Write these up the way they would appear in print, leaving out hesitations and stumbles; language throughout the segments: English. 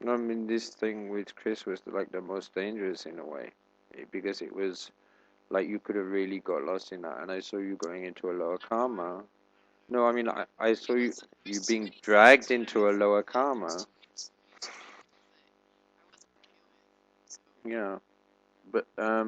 I mean, this thing with Chris was like the most dangerous in a way, because it was like you could have really got lost in that, and I saw you going into a lower karma. No, I mean, I saw you being dragged into a lower karma. Yeah, but I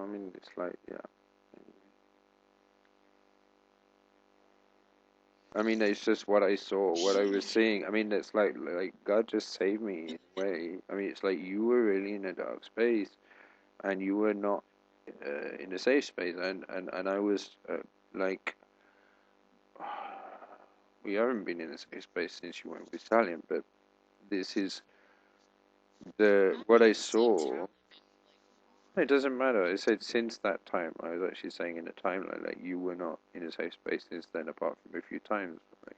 mean, it's like, yeah. I mean, it's just what I saw, what I was seeing. I mean, it's like God just saved me in a way. I mean, it's like you were really in a dark space, and you were not in a safe space, and I was like, we haven't been in a safe space since you went with Stallion, but this is the what I saw. It doesn't matter. I said since that time. I was actually saying in a timeline like you were not in a safe space since then, apart from a few times like,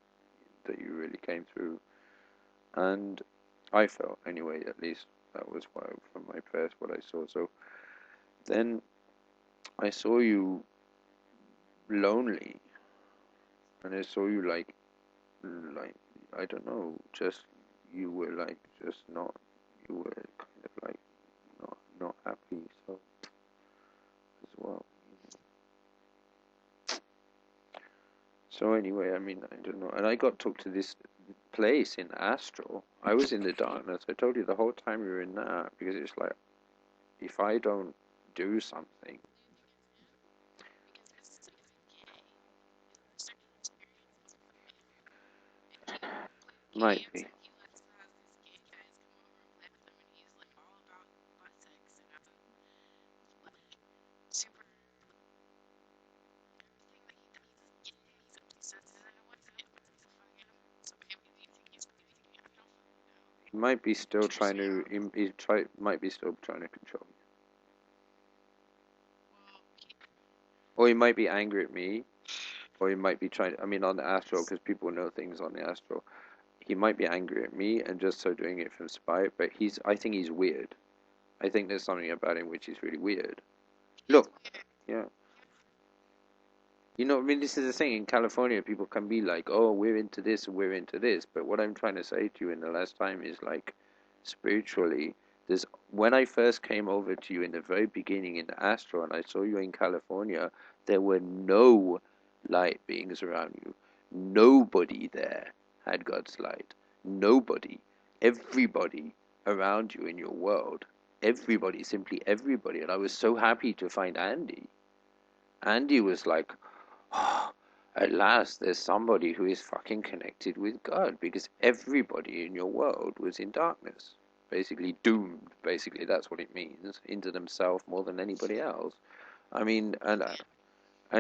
that you really came through. And I felt anyway. At least that was what from my first what I saw. So then I saw you lonely, and I saw you like I don't know, just you were like just not. You were kind of like not happy. So as well. So anyway, I mean, I don't know. And I got took to this place in Astral. I was in the darkness. I told you the whole time we were in that because it's like if I don't do something, might be. He might be still trying to. Might be still trying to control me, or he might be angry at me, or he might be trying. I mean, on the Astral, because people know things on the Astral. He might be angry at me and just so doing it from spite. But he's. I think he's weird. I think there's something about him which is really weird. Look, yeah. I mean, this is the thing. In California, people can be like, oh, we're into this and we're into this. But what I'm trying to say to you in the last time is like, spiritually, there's when I first came over to you in the very beginning in the Astro and I saw you in California, there were no light beings around you. Nobody there had God's light. Nobody. Everybody around you in your world. Everybody, simply everybody. And I was so happy to find Andy. Andy was like, oh, at last there's somebody who is fucking connected with God because everybody in your world was in darkness. Basically doomed. Basically, that's what it means. Into themselves more than anybody else. I mean, and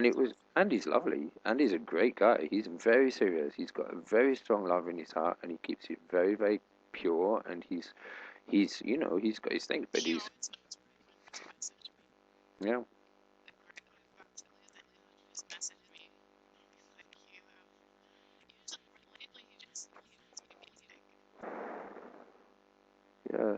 it was Andy's lovely. Andy's a great guy. He's very serious. He's got a very strong love in his heart, and he keeps it very, very pure. And he's got his things, but he's yeah, yeah.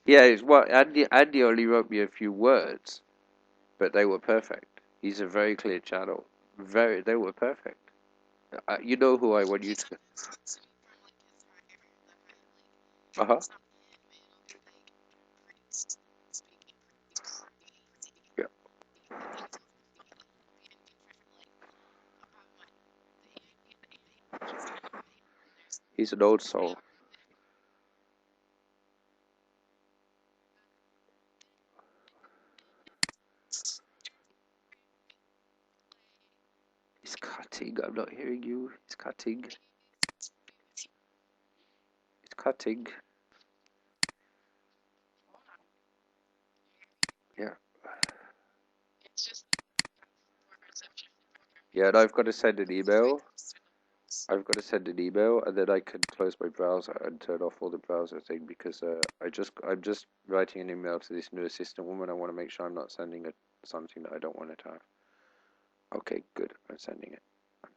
Yeah, it's what Andy only wrote me a few words, but they were perfect. He's a very clear channel. They were perfect. You know who I want you to. Uh huh. Yeah. He's an old soul. He's cutting. I'm not hearing you. He's cutting. cutting. Yeah. Yeah, and I've got to send an email. I've got to send an email, and then I can close my browser and turn off all the browser thing because I'm just writing an email to this new assistant woman. I want to make sure I'm not sending her something that I don't want it to have. Okay, good. I'm sending it. I'm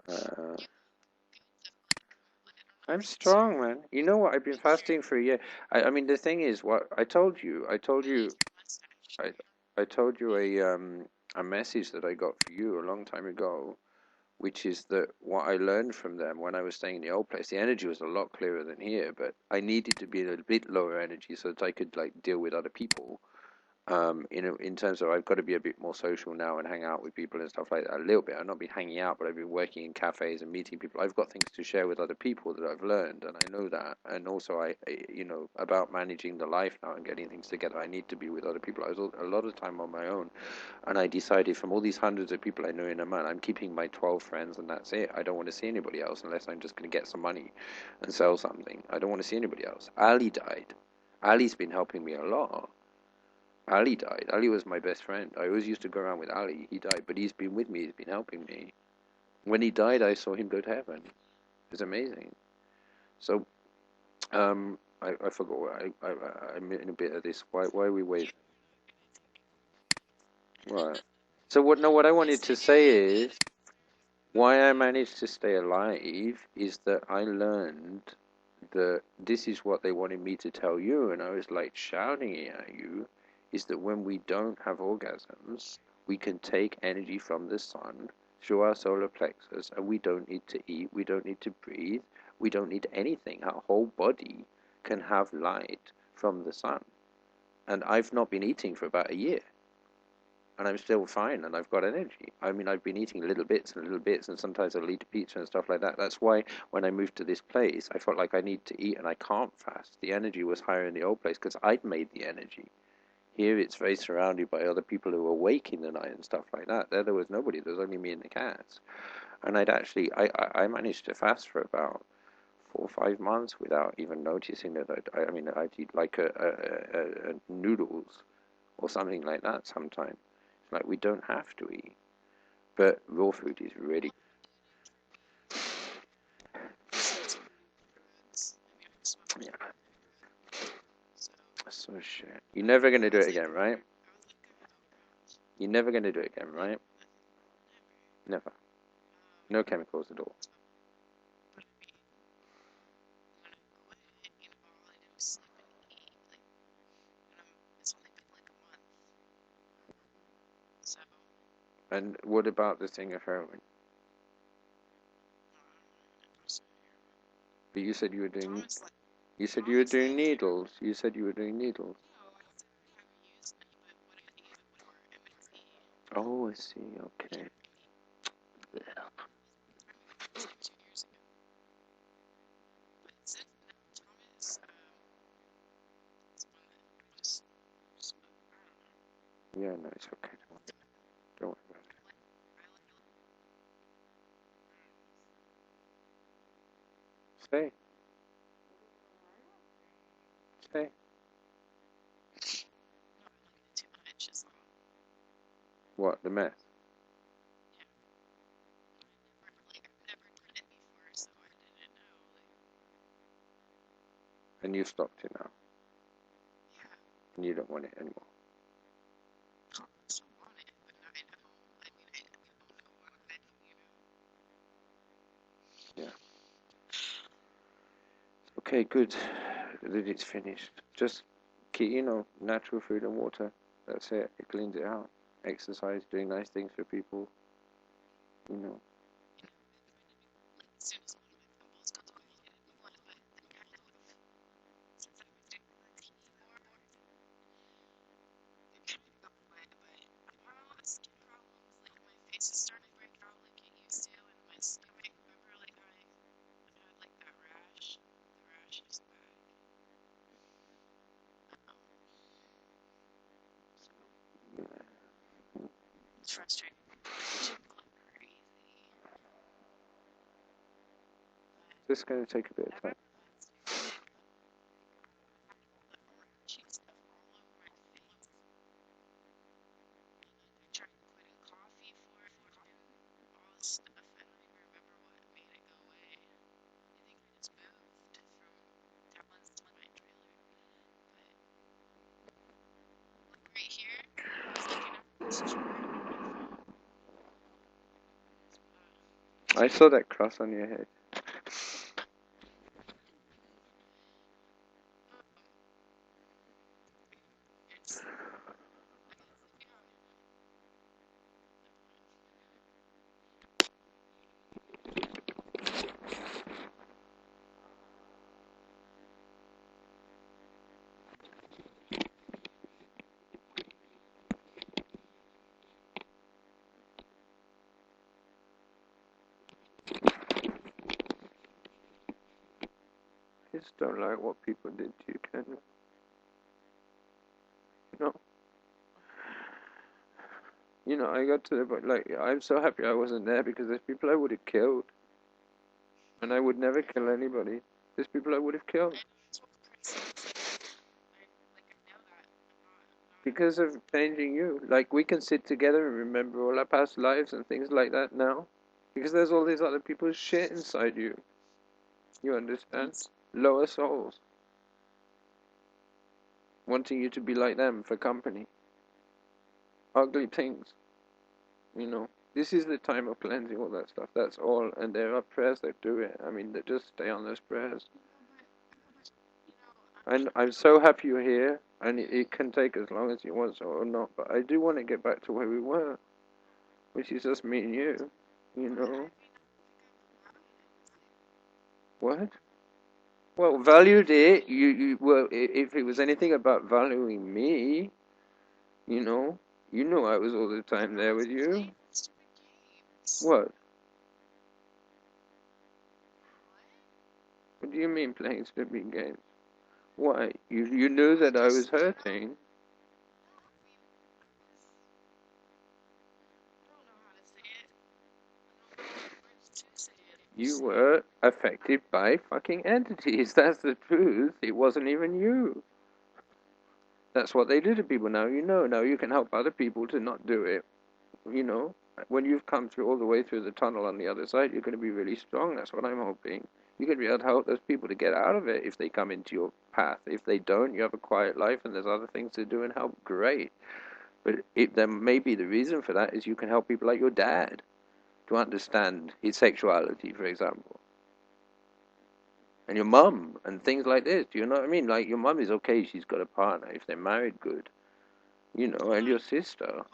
sending it. I'm strong, man. You know what? I've been fasting for a year. I mean, the thing is, what I told you, I, I told you a message that I got for you a long time ago, which is that what I learned from them when I was staying in the old place, the energy was a lot clearer than here, but I needed to be in a bit lower energy so that I could like deal with other people. In terms of I've got to be a bit more social now and hang out with people and stuff like that a little bit. I've not been hanging out, but I've been working in cafes and meeting people. I've got things to share with other people that I've learned, and I know that. And also, about managing the life now and getting things together, I need to be with other people. I was a lot of time on my own, and I decided from all these hundreds of people I know in Oman, I'm keeping my 12 friends, and that's it. I don't want to see anybody else unless I'm just going to get some money and sell something. I don't want to see anybody else. Ali died. Ali's been helping me a lot. Ali died. Ali was my best friend. I always used to go around with Ali. He died, but he's been with me. He's been helping me. When he died, I saw him go to heaven. It was amazing. So, I forgot. I'm in a bit of this. Why are we waiting? Right. So what? No, what I wanted to say is why I managed to stay alive is that I learned that this is what they wanted me to tell you, and I was like shouting it at you, is that when we don't have orgasms, we can take energy from the sun through our solar plexus, and we don't need to eat, we don't need to breathe, we don't need anything. Our whole body can have light from the sun. And I've not been eating for about a year and I'm still fine and I've got energy. I mean, I've been eating little bits and sometimes I'll eat pizza and stuff like that. That's why when I moved to this place, I felt like I need to eat and I can't fast. The energy was higher in the old place because I'd made the energy. Here it's very surrounded by other people who are awake in the night and stuff like that. There was nobody. There was only me and the cats. And I managed to fast for about 4 or 5 months without even noticing that I'd eat like a noodles or something like that sometimes. Like we don't have to eat, but raw food is really yeah. So shit. You're never gonna do it again, right? You're never gonna do it again, right? Never. No chemicals at all. And what about the thing of heroin? But you said you were doing. You said you were doing needles. You said you were doing needles. Oh, I see. Okay. Yeah, no, it's okay. Don't worry about it. Stay. Stay. What? The meth? And you stopped it now. And you don't want it anymore. Yeah. Okay, good. That it's finished. Just keep, natural food and water. That's it. It cleans it out. Exercise, doing nice things for people. You know. Just going to take a bit of time. I saw that cross on your head. I just don't like what people did to you, Ken. No. You know, I got to the point, like, I'm so happy I wasn't there because there's people I would have killed. And I would never kill anybody. There's people I would have killed. Because of changing you. Like, we can sit together and remember all our past lives and things like that now. Because there's all these other people's shit inside you. You understand? Lower souls. Wanting you to be like them for company. Ugly things. You know? This is the time of cleansing all that stuff. That's all. And there are prayers that do it. I mean, that just stay on those prayers. And I'm so happy you're here. And it can take as long as you want so or not. But I do want to get back to where we were. Which is just me and you. You know? What? Well, valued it. Well, if it was anything about valuing me, you know I was all the time there with you. What? What do you mean playing stupid games? Why? You knew that I was hurting. You were affected by fucking entities. That's the truth. It wasn't even you. That's what they do to people now. You know. Now you can help other people to not do it. You know. When you've come through all the way through the tunnel on the other side, you're going to be really strong. That's what I'm hoping. You're going to be able to help those people to get out of it if they come into your path. If they don't, you have a quiet life and there's other things to do and help. Great. But then maybe the reason for that is you can help people like your dad to understand his sexuality, for example. And your mum and things like this. Do you know what I mean? Like your mum is okay, she's got a partner if they're married, good. You know, and your sister.